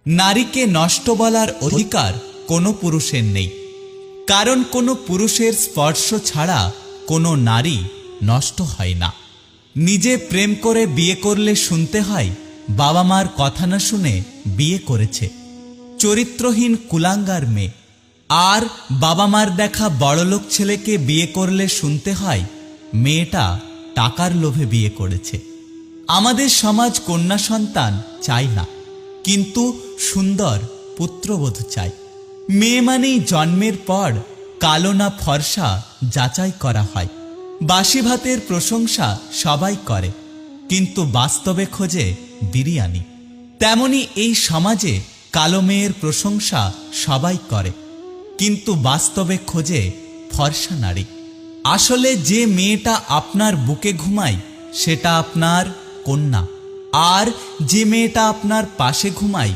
নারীকে নষ্ট বলার অধিকার কোনো পুরুষের নেই, কারণ কোনো পুরুষের স্পর্শ ছাড়া কোনো নারী নষ্ট হয় না। নিজে প্রেম করে বিয়ে করলে শুনতে হয় বাবা মার কথা না শুনে বিয়ে করেছে, চরিত্রহীন কুলাঙ্গার মেয়ে। আর বাবা মার দেখা বড়লোক ছেলেকে বিয়ে করলে শুনতে হয় মেয়েটা টাকার লোভে বিয়ে করেছে। আমাদের সমাজ কন্যা সন্তান চায় না, কিন্তু সুন্দর পুত্রবধূ চায়। মেয়ে মানেই জন্মের পর কালো না ফর্সা যাচাই করা হয়। বাসি ভাতের প্রশংসা সবাই করে, কিন্তু বাস্তবে খোঁজে বিরিয়ানি। তেমনি এই সমাজে কালো মেয়ের প্রশংসা সবাই করে, কিন্তু বাস্তবে খোঁজে ফর্সা নারী। আসলে যে মেয়েটা আপনার বুকে ঘুমায় সেটা আপনার কন্যা, আর যে মেয়েটা আপনার পাশে ঘুমায়